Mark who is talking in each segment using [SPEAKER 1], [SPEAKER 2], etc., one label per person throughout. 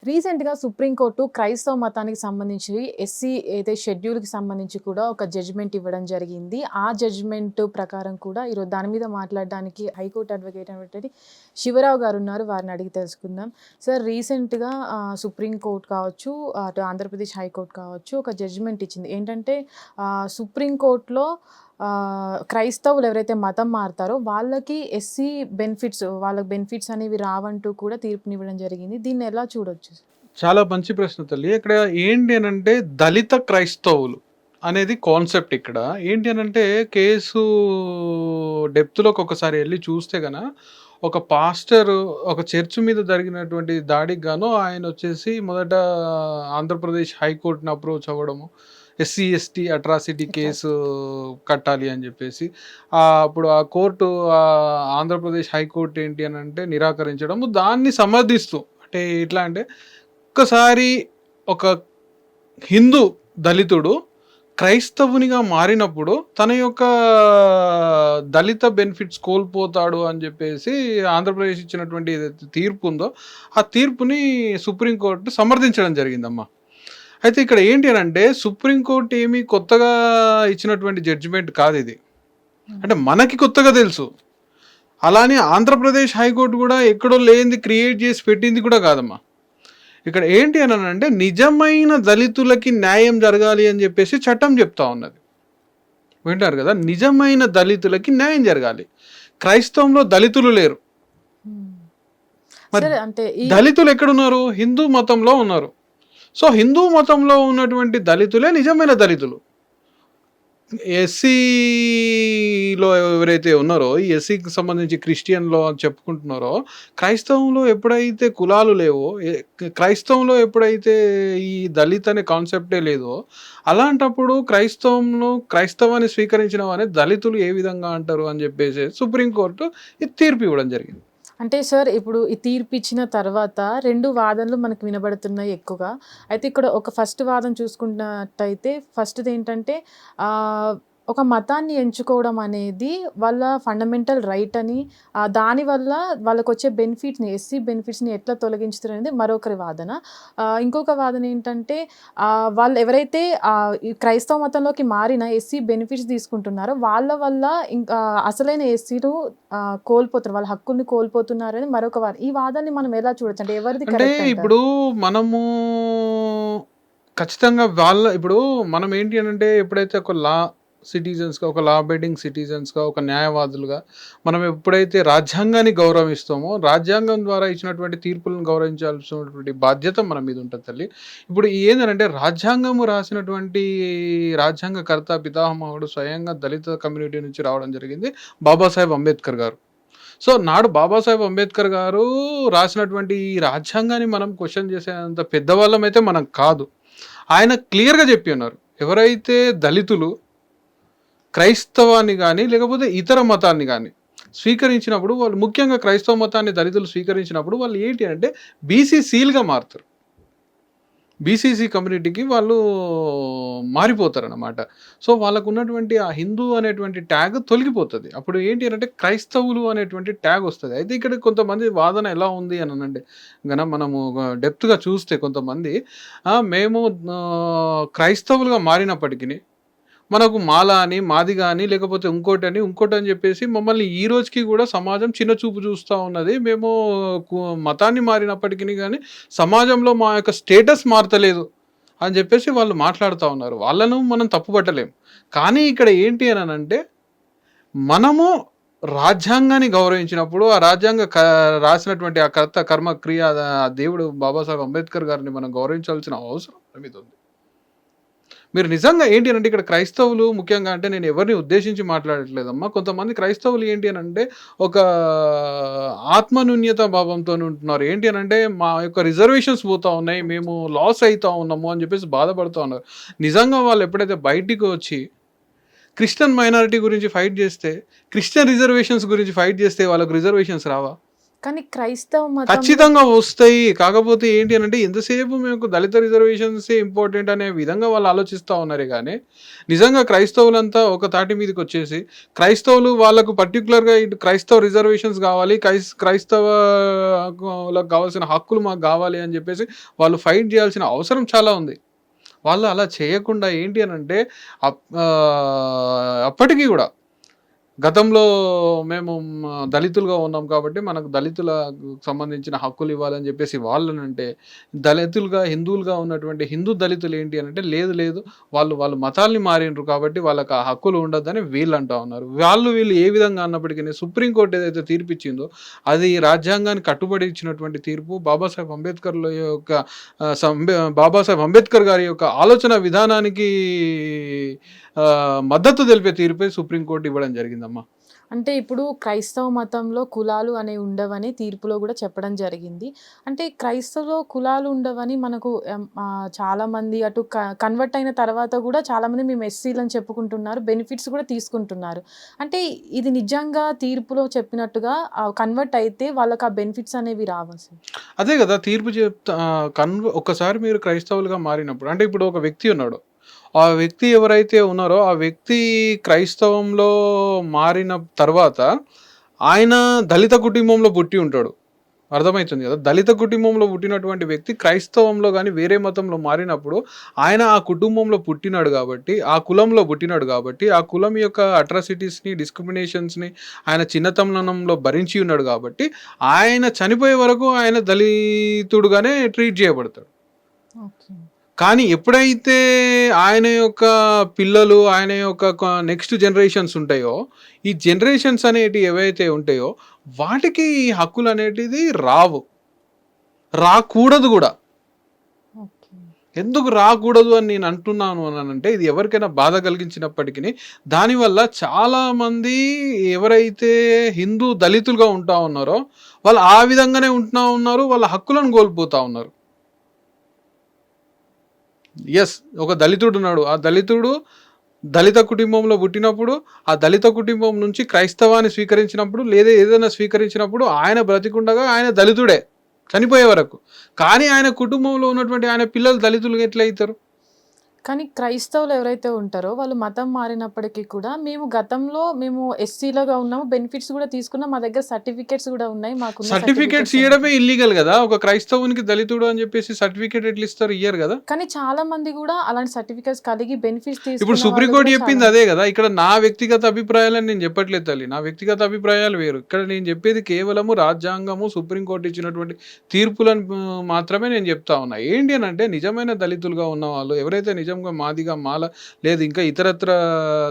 [SPEAKER 1] రీసెంట్‌గా సుప్రీంకోర్టు క్రైస్తవ మతానికి సంబంధించి ఎస్సీ అయితే షెడ్యూల్‌కి సంబంధించి కూడా ఒక జడ్జిమెంట్ ఇవ్వడం జరిగింది. ఆ జడ్జిమెంట్ ప్రకారం కూడా ఈరోజు దాని మీద మాట్లాడడానికి హైకోర్టు అడ్వకేట్ అయినటువంటి శివరావు గారున్నారు. వారిని అడిగి తెలుసుకుందాం. సార్, రీసెంట్‌గా సుప్రీంకోర్టు కావచ్చు, అటు ఆంధ్రప్రదేశ్ హైకోర్టు కావచ్చు ఒక జడ్జిమెంట్ ఇచ్చింది. ఏంటంటే సుప్రీంకోర్టులో క్రైస్తవులు ఎవరైతే మతం మారుతారో వాళ్ళకి ఎస్సీ బెనిఫిట్స్, వాళ్ళకి బెనిఫిట్స్ అనేవి రావంటూ కూడా తీర్పునివ్వడం జరిగింది. దీన్ని ఎలా చూడొచ్చు?
[SPEAKER 2] చాలా మంచి ప్రశ్న తల్లి. ఇక్కడ ఏంటి అనంటే దళిత క్రైస్తవులు అనేది కాన్సెప్ట్ ఇక్కడ. ఏంటి అనంటే కేసు డెప్త్‌లోకి ఒకసారి ఎళ్లి చూస్తే గన ఒక పాస్టర్ ఒక చర్చ్ మీద జరిగినటువంటి దాడికి గాను ఆయనొచ్చేసి మొదట ఆంధ్రప్రదేశ్ హైకోర్ట్‌ని అప్రోచ్ అవ్వడము. ఎస్సీ, ఎస్టీ అట్రాసిటీ కేసు కట్టాలి అని జెప్పేసి. అప్పుడు ఆ కోర్టు ఆంధ్రప్రదేశ్ హైకోర్ట్ ఏంటి అనంటే నిరాకరించడము. దాన్ని సమర్థిస్తూ అంటే ఎట్లా అంటే ఒక్కసారి ఒక హిందూ దళితుడు క్రైస్తవునిగా మారినప్పుడు తన యొక్క దళిత బెనిఫిట్స్ కోల్పోతాడు అని చెప్పేసి ఆంధ్రప్రదేశ్ ఇచ్చినటువంటి ఏదైతే తీర్పు ఉందో ఆ తీర్పుని సుప్రీంకోర్టు సమర్థించడం జరిగిందమ్మా. అయితే ఇక్కడ ఏంటి అని అంటే సుప్రీంకోర్టు ఏమీ కొత్తగా ఇచ్చినటువంటి జడ్జిమెంట్ కాదు ఇది. అంటే మనకి కొత్తగా తెలుసు. అలానే ఆంధ్రప్రదేశ్ హైకోర్టు కూడా ఎక్కడో లేనిది క్రియేట్ చేసి పెట్టింది కూడా కాదమ్మా. ఇక్కడ ఏంటి అని అంటే నిజమైన దళితులకి న్యాయం జరగాలి అని చెప్పేసి చట్టం చెప్తా ఉన్నది. వింటారు కదా, నిజమైన దళితులకి న్యాయం జరగాలి. క్రైస్తవంలో దళితులు లేరు. మరి
[SPEAKER 1] అంటే
[SPEAKER 2] దళితులు ఎక్కడున్నారు? హిందూ మతంలో ఉన్నారు. సో హిందూ మతంలో ఉన్నటువంటి దళితులే నిజమైన దళితులు. ఎస్సీలో ఎవరైతే ఉన్నారో, ఈ ఎస్సీకి సంబంధించి క్రిస్టియన్లో అని చెప్పుకుంటున్నారో, క్రైస్తవంలో ఎప్పుడైతే కులాలు లేవో, క్రైస్తవంలో ఎప్పుడైతే ఈ దళిత్ అనే కాన్సెప్టే లేదో, అలాంటప్పుడు క్రైస్తవాన్ని స్వీకరించిన వారిని దళితులు ఏ విధంగా అంటారు అని చెప్పేసి సుప్రీంకోర్టు ఇది తీర్పు ఇవ్వడం జరిగింది.
[SPEAKER 1] అంటే సార్, ఇప్పుడు ఈ తీర్పు ఇచ్చిన తర్వాత 2 వాదనలు మనకు వినబడుతున్నాయి ఎక్కువగా. అయితే ఇక్కడ ఒక ఫస్ట్ వాదన చూసుకున్నట్టయితే ఫస్ట్‌ది ఏంటంటే ఒక మతాన్ని ఎంచుకోవడం అనేది వాళ్ళ ఫండమెంటల్ రైట్ అని, దానివల్ల వాళ్ళకొచ్చే బెనిఫిట్స్‌ని, ఎస్సీ బెనిఫిట్స్‌ని ఎట్లా తొలగించుతారనేది మరొకరి వాదన. ఇంకొక వాదన ఏంటంటే వాళ్ళు ఎవరైతే ఈ క్రైస్తవ మతంలోకి మారిన ఎస్సీ బెనిఫిట్స్ తీసుకుంటున్నారో వాళ్ళ వల్ల ఇంకా అసలైన ఎస్సీలు కోల్పోతారు, వాళ్ళ హక్కుల్ని కోల్పోతున్నారని మరొక వాదన. ఈ వాదనని మనం ఎలా చూడొచ్చు? అంటే ఎవరిది
[SPEAKER 2] అంటే
[SPEAKER 1] కరెక్ట్ అంటారు?
[SPEAKER 2] ఇప్పుడు మనము ఖచ్చితంగా ఇప్పుడు మనం ఏంటి అని అంటే ఎప్పుడైతే ఒక సిటిజన్స్గా, ఒక లా అబైడింగ్ సిటిజన్స్గా, ఒక న్యాయవాదులుగా మనం ఎప్పుడైతే రాజ్యాంగాన్ని గౌరవిస్తామో, రాజ్యాంగం ద్వారా ఇచ్చినటువంటి తీర్పులను గౌరవించాల్సినటువంటి బాధ్యత మన మీద ఉంటుంది తల్లి. ఇప్పుడు ఏంటంటే రాజ్యాంగము రాసినటువంటి రాజ్యాంగకర్త పితామహుడు స్వయంగా దళిత కమ్యూనిటీ నుంచి రావడం జరిగింది, బాబాసాహెబ్ అంబేద్కర్ గారు. సో నాడు బాబాసాహెబ్ అంబేద్కర్ గారు రాసినటువంటి ఈ రాజ్యాంగాన్ని మనం క్వశ్చన్ చేసేంత పెద్దవాళ్ళం అయితే మనం కాదు. ఆయన క్లియర్గా చెప్పి ఉన్నారు, ఎవరైతే దళితులు క్రైస్తవాన్ని కానీ లేకపోతే ఇతర మతాన్ని కానీ స్వీకరించినప్పుడు, వాళ్ళు ముఖ్యంగా క్రైస్తవ మతాన్ని దళితులు స్వీకరించినప్పుడు వాళ్ళు ఏంటి అంటే బీసీసీలుగా మారుతారు. బీసీసీ కమ్యూనిటీకి వాళ్ళు మారిపోతారు అన్నమాట. సో వాళ్ళకు ఉన్నటువంటి ఆ హిందూ అనేటువంటి ట్యాగ్ తొలగిపోతుంది. అప్పుడు ఏంటి అంటే క్రైస్తవులు అనేటువంటి ట్యాగ్ వస్తుంది. అయితే ఇక్కడ కొంతమంది వాదన ఎలా ఉంది అని అంటే మనము డెప్త్గా చూస్తే కొంతమంది మేము క్రైస్తవులుగా మారినప్పటికీ మనకు మాల అని, మాది కానీ లేకపోతే ఇంకోటి అని చెప్పేసి మమ్మల్ని ఈ రోజుకి కూడా సమాజం చిన్న చూపు చూస్తూ ఉన్నది. మేము మతాన్ని మారినప్పటికీ కానీ సమాజంలో మా యొక్క స్టేటస్ మారతలేదు అని చెప్పేసి వాళ్ళు మాట్లాడుతూ ఉన్నారు. వాళ్ళను మనం తప్పుపట్టలేం. కానీ ఇక్కడ ఏంటి అని అంటే మనము రాజ్యాంగాన్ని గౌరవించినప్పుడు, ఆ రాసినటువంటి ఆ కర్త కర్మ క్రియ దేవుడు బాబాసాహెబ్ అంబేద్కర్ గారిని మనం గౌరవించాల్సిన అవసరం మీద ఉంది. మీరు నిజంగా ఏంటి అంటే ఇక్కడ క్రైస్తవులు ముఖ్యంగా, అంటే నేను ఎవరిని ఉద్దేశించి మాట్లాడట్లేదమ్మా, కొంతమంది క్రైస్తవులు ఏంటి అని అంటే ఒక ఆత్మన్యూన్యత భావంతో ఉంటున్నారు. ఏంటి అని అంటే మా యొక్క రిజర్వేషన్స్ పోతూ ఉన్నాయి, మేము లాస్ అవుతూ ఉన్నాము అని చెప్పేసి బాధపడుతూ ఉన్నారు. నిజంగా వాళ్ళు ఎప్పుడైతే బయటికి వచ్చి క్రిస్టియన్ మైనారిటీ గురించి ఫైట్ చేస్తే, క్రిస్టియన్ రిజర్వేషన్స్ గురించి ఫైట్ చేస్తే వాళ్ళకు రిజర్వేషన్స్ రావా?
[SPEAKER 1] కానీ క్రైస్తవ మతంలో
[SPEAKER 2] ఖచ్చితంగా వస్తాయి. కాకపోతే ఏంటి అనంటే ఎంతసేపు మీకు దళిత రిజర్వేషన్సే ఇంపార్టెంట్ అనే విధంగా వాళ్ళు ఆలోచిస్తా ఉన్నారే గానీ, నిజంగా క్రైస్తవులంతా ఒక తాటి మీదకొచ్చేసి, క్రైస్తవులు వాళ్ళకు పర్టిక్యులర్‌గా ఇటు క్రైస్తవ రిజర్వేషన్స్ గావాలి, క్రైస్తవులకు కావాల్సిన హక్కులు మాకు గావాలి అని జెప్పేసి వాళ్ళు ఫైట్ జేయాల్సిన అవసరం చాలా ఉంది. వాళ్ళు అలా చేయకుండా ఏంటి అనంటే అప్పటికి గూడా గతంలో మేము దళితులుగా ఉన్నాం కాబట్టి మనకు దళితులకు సంబంధించిన హక్కులు ఇవ్వాలని చెప్పేసి వాళ్ళనంటే, దళితులుగా హిందువులుగా ఉన్నటువంటి హిందూ దళితులు ఏంటి అనంటే, లేదు లేదు వాళ్ళు మతాల్ని మారిండ్రు కాబట్టి వాళ్ళకి ఆ హక్కులు ఉండొద్దని వీళ్ళు అంటా ఉన్నారు. వీళ్ళు ఏ విధంగా అన్నప్పటికీ సుప్రీంకోర్టు ఏదైతే తీర్పిచ్చిందో అది రాజ్యాంగానికి కట్టుబడి ఇచ్చినటువంటి తీర్పు. బాబాసాహెబ్ అంబేద్కర్ గారి యొక్క ఆలోచన విధానానికి మద్దతు తెలిపే తీర్పే సుప్రీంకోర్టు ఇవ్వడం జరిగిందమ్మా.
[SPEAKER 1] అంటే ఇప్పుడు క్రైస్తవ మతంలో కులాలు అనేవి ఉండవని తీర్పులో కూడా చెప్పడం జరిగింది. అంటే క్రైస్తవులో కులాలు ఉండవని మనకు చాలామంది అటు కన్వర్ట్ అయిన తర్వాత కూడా చాలామంది మేము ఎస్సీలని చెప్పుకుంటున్నారు. బెనిఫిట్స్ కూడా తీసుకుంటున్నారు. అంటే ఇది నిజంగా తీర్పులో చెప్పినట్టుగా కన్వర్ట్ అయితే వాళ్ళకి ఆ బెనిఫిట్స్ అనేవి రావు అసలు.
[SPEAKER 2] అదే కదా తీర్పు ఒక్కసారి మీరు క్రైస్తవులుగా మారినప్పుడు అంటే ఇప్పుడు ఒక వ్యక్తి ఉన్నాడు. ఆ వ్యక్తి ఎవరైతే ఉన్నారో ఆ వ్యక్తి క్రైస్తవంలో మారిన తర్వాత ఆయన దళిత కుటుంబంలో పుట్టి ఉంటాడు. అర్థమవుతుంది కదా. దళిత కుటుంబంలో పుట్టినటువంటి వ్యక్తి క్రైస్తవంలో కానీ వేరే మతంలో మారినప్పుడు ఆయన ఆ కుటుంబంలో పుట్టినాడు కాబట్టి, ఆ కులంలో పుట్టినాడు కాబట్టి, ఆ కులం యొక్క అట్రాసిటీస్ని డిస్క్రిమినేషన్స్ని ఆయన చిన్నతనంలో భరించి ఉన్నాడు కాబట్టి ఆయన చనిపోయే వరకు ఆయన దళితుడుగానే ట్రీట్ చేయబడతాడు.
[SPEAKER 1] ఓకే.
[SPEAKER 2] కానీ ఎప్పుడైతే ఆయన యొక్క పిల్లలు, ఆయన యొక్క నెక్స్ట్ జనరేషన్స్ ఉంటాయో, ఈ జనరేషన్స్ అనేటివి ఏవైతే ఉంటాయో వాటికి ఈ హక్కులు అనేటిది రావు. రాకూడదు కూడా.
[SPEAKER 1] ఓకే.
[SPEAKER 2] ఎందుకు రాకూడదు అని నేను అంటున్నాను అనంటే, ఇది ఎవరికైనా బాధ కలిగించినప్పటికీ దానివల్ల చాలామంది ఎవరైతే హిందూ దళితులుగా ఉంటా ఉన్నారో వాళ్ళు ఆ విధంగానే ఉంటున్నా ఉన్నారు. వాళ్ళ హక్కులను కోల్పోతా ఉన్నారు. ఎస్, ఒక దళితుడు ఉన్నాడు. ఆ దళితుడు దళిత కుటుంబంలో పుట్టినప్పుడు ఆ దళిత కుటుంబం నుంచి క్రైస్తవాన్ని స్వీకరించినప్పుడు లేదా ఏదైనా స్వీకరించినప్పుడు ఆయన బ్రతికుండగా ఆయన దళితుడే చనిపోయే వరకు. కానీ ఆయన కుటుంబంలో ఉన్నటువంటి ఆయన పిల్లలు దళితులు ఎట్లా అవుతారు?
[SPEAKER 1] కానీ క్రైస్తవులు ఎవరైతే ఉంటారో వాళ్ళు మతం మారినప్పటికీ కూడా మేము ఎస్సీలుగా ఉన్నాము, బెనిఫిట్స్ కూడా తీసుకున్నాం, మా దగ్గర సర్టిఫికేట్స్ కూడా ఉన్నాయి, మాకు
[SPEAKER 2] సర్టిఫికేట్స్ ఇవ్వడమే ఇల్లీగల్ కదా. ఒక క్రైస్తవునికి దళితుడు అని చెప్పేసి సర్టిఫికేట్ ఎట్లా ఇస్తారు? ఇయ్యరు కదా.
[SPEAKER 1] కానీ చాలా మంది కూడా అలాంటి సర్టిఫికేట్స్ కలిగి బెనిఫిట్స్
[SPEAKER 2] ఇప్పుడు
[SPEAKER 1] తీసుకున్న వాళ్ళు
[SPEAKER 2] సుప్రీంకోర్టు
[SPEAKER 1] కూడా
[SPEAKER 2] చెప్పింది
[SPEAKER 1] చాలా
[SPEAKER 2] అదే కదా. ఇక్కడ నా వ్యక్తిగత అభిప్రాయాలని నేను చెప్పట్లేదు తల్లి. నా వ్యక్తిగత అభిప్రాయాలు వేరు. ఇక్కడ నేను చెప్పేది కేవలము రాజ్యాంగము, సుప్రీంకోర్టు ఇచ్చినటువంటి తీర్పులను మాత్రమే నేను చెప్తా ఉన్నా. ఏంటి అని అంటే, నిజమైన దళితులుగా ఉన్న వాళ్ళు ఎవరైతే నిజంగా మాదిగా మాల లేదు ఇంకా ఇతరత్ర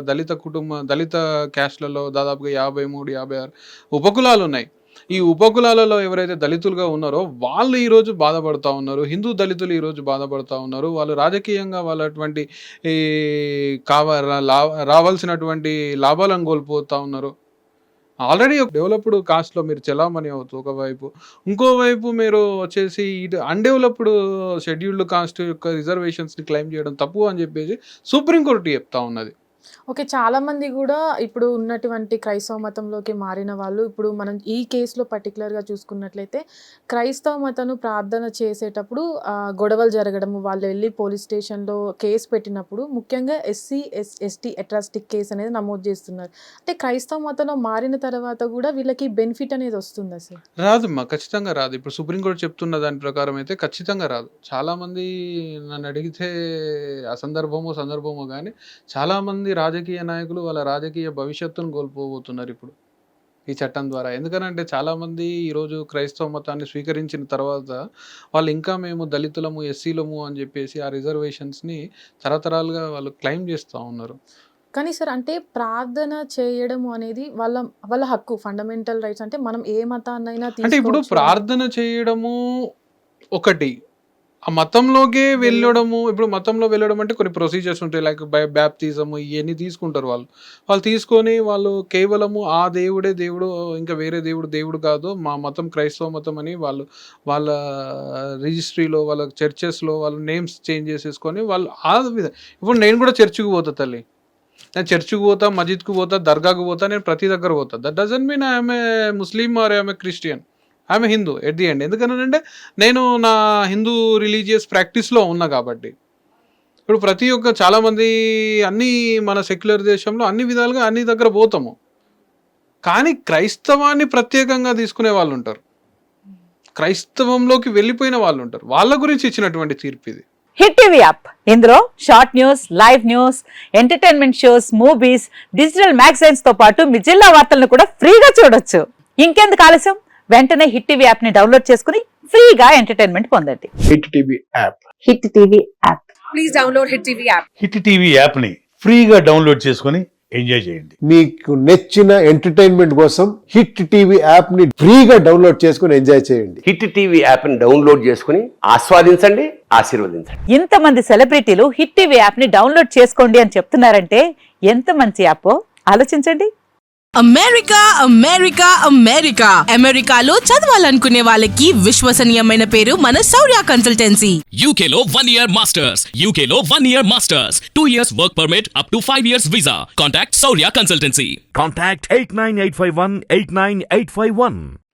[SPEAKER 2] దళిత క్యాస్ట్లలో దాదాపుగా 53, 56 ఉపకులాలు ఉన్నాయి. ఈ ఉపకులాలలో ఎవరైతే దళితులుగా ఉన్నారో వాళ్ళు ఈరోజు బాధపడుతూ ఉన్నారు. హిందూ దళితులు ఈరోజు బాధపడుతూ ఉన్నారు. వాళ్ళు రాజకీయంగా వాళ్ళటువంటి ఈ రావాల్సినటువంటి లాభాలను కోల్పోతూ ఉన్నారు. ఆల్రెడీ ఒక డెవలప్డ్ కాస్ట్లో మీరు చలామణి అవుతూ ఒకవైపు, ఇంకోవైపు మీరు వచ్చేసి ఇటు అన్డెవలప్డ్ షెడ్యూల్డ్ కాస్ట్ యొక్క రిజర్వేషన్స్ని క్లెయిమ్ చేయడం తప్పు అని చెప్పేసి సుప్రీంకోర్టు చెప్తా ఉన్నది.
[SPEAKER 1] ఓకే. చాలామంది కూడా ఇప్పుడు ఉన్నటువంటి క్రైస్తవ మతంలోకి మారిన వాళ్ళు ఇప్పుడు మనం ఈ కేసులో పర్టికులర్‌గా చూసుకున్నట్లయితే క్రైస్తవ మతను ప్రార్థన చేసేటప్పుడు గొడవలు జరగడము, వాళ్ళు వెళ్లి పోలీస్ స్టేషన్‌లో కేసు పెట్టినప్పుడు ముఖ్యంగా ఎస్టీ అట్రాసిటీ కేసు అనేది నమోదు చేస్తున్నారు. అంటే క్రైస్తవ మతంలో మారిన తర్వాత కూడా వీళ్ళకి బెనిఫిట్ అనేది వస్తుందా సార్?
[SPEAKER 2] రాదమ్మా, ఖచ్చితంగా రాదు. ఇప్పుడు సుప్రీంకోర్టు చెప్తున్న దాని ప్రకారం అయితే ఖచ్చితంగా రాదు. చాలామంది నన్ను అడిగితే సందర్భమో కానీ చాలామంది రాజకీయ నాయకులు వాళ్ళ రాజకీయ భవిష్యత్తును కోల్పోబోతున్నారు ఇప్పుడు ఈ చట్టం ద్వారా. ఎందుకనంటే చాలామంది ఈరోజు క్రైస్తవ మతాన్ని స్వీకరించిన తర్వాత వాళ్ళు ఇంకా మేము దళితులము, ఎస్సీలము అని చెప్పేసి ఆ రిజర్వేషన్స్ని తరతరాలుగా వాళ్ళు క్లెయిమ్ చేస్తూ ఉన్నారు.
[SPEAKER 1] కానీ సార్ అంటే ప్రార్థన చేయడము అనేది వాళ్ళ హక్కు, ఫండమెంటల్ రైట్స్. అంటే మనం ఏ మతాన్నైనా
[SPEAKER 2] అంటే ఇప్పుడు
[SPEAKER 1] తీసుకోవచ్చు.
[SPEAKER 2] ప్రార్థన చేయడము ఒకటి, ఆ మతంలోకే వెళ్ళడము. ఇప్పుడు మతంలో వెళ్ళడం అంటే కొన్ని ప్రొసీజర్స్ ఉంటాయి. లైక్ బ్యాప్తిజము ఇవన్నీ తీసుకుంటారు వాళ్ళు తీసుకొని వాళ్ళు కేవలము ఆ దేవుడే దేవుడు, ఇంకా వేరే దేవుడు కాదు, మా మతం క్రైస్తవ మతం అని వాళ్ళ రిజిస్ట్రీలో వాళ్ళ చర్చెస్లో వాళ్ళ నేమ్స్ చేంజ్ చేసేసుకొని వాళ్ళు ఆ విధంగా. ఇప్పుడు నేను కూడా చర్చికి పోతా తల్లి, నేను చర్చికి పోతా, మస్జిద్కి పోతా, దర్గాకు పోతా, నేను ప్రతి దగ్గర పోతా. That doesn't mean I'm a Muslim are I'm a Christian. ఆమె హిందూ ఎట్ ది ఎండ్. ఎందుకనంటే నేను నా హిందూ రిలీజియస్ ప్రాక్టీస్లో ఉన్నా కాబట్టి. ఇప్పుడు ప్రతి ఒక్క చాలామంది అన్ని మన సెక్యులర్ దేశంలో అన్ని విధాలుగా అన్ని దగ్గర పోతాము, కానీ క్రైస్తవాన్ని ప్రత్యేకంగా తీసుకునే వాళ్ళు ఉంటారు, క్రైస్తవంలోకి వెళ్ళిపోయిన వాళ్ళు ఉంటారు. వాళ్ళ గురించి ఇచ్చినటువంటి తీర్పు ఇది.
[SPEAKER 3] హిట్ టీవీ యాప్, ఇందులో short news, live news, entertainment shows, movies, digital magazines తో పాటు మీ జిల్లా వార్తలను కూడా ఫ్రీగా చూడొచ్చు. ఇంకెందుకు ఆలస్యం, వెంటనే హిట్ టీవీ యాప్ ని డౌన్లోడ్ చేసుకుని ఫ్రీగా ఎంటర్టైన్మెంట్ పొందండి.
[SPEAKER 4] Hit TV app.
[SPEAKER 3] Hit TV app.
[SPEAKER 5] Please download Hit TV app.
[SPEAKER 6] Hit TV యాప్ని ఫ్రీగా డౌన్లోడ్ చేసుకొని ఎంజాయ్ చేయండి.
[SPEAKER 4] మీకు నచ్చిన ఎంటర్టైన్మెంట్ కోసం హిట్ టీవీ యాప్ ని ఫ్రీగా డౌన్లోడ్ చేసుకుని ఎంజాయ్ చేయండి.
[SPEAKER 7] హిట్ టీవీ యాప్ని డౌన్లోడ్ చేసుకుని ఆస్వాదించండి, ఆశీర్వదించండి.
[SPEAKER 3] ఇంతమంది సెలబ్రిటీలు హిట్ టీవీ యాప్ ని డౌన్లోడ్ చేసుకోండి అని చెప్తున్నారంటే ఎంత మంచి యాప్ ఆలోచించండి.
[SPEAKER 5] అమెరికా అమెరికా అమెరికా అమెరికాలో చదవాలనుకునే వాళ్ళకి విశ్వసనీయమైన పేరు మన శౌర్య consultancy.
[SPEAKER 8] UK Law 1 Year Masters. UK Law 1 Year Masters. 2 years work permit up to 5 years visa. Contact Saurya Consultancy.
[SPEAKER 9] Contact 89851 89851.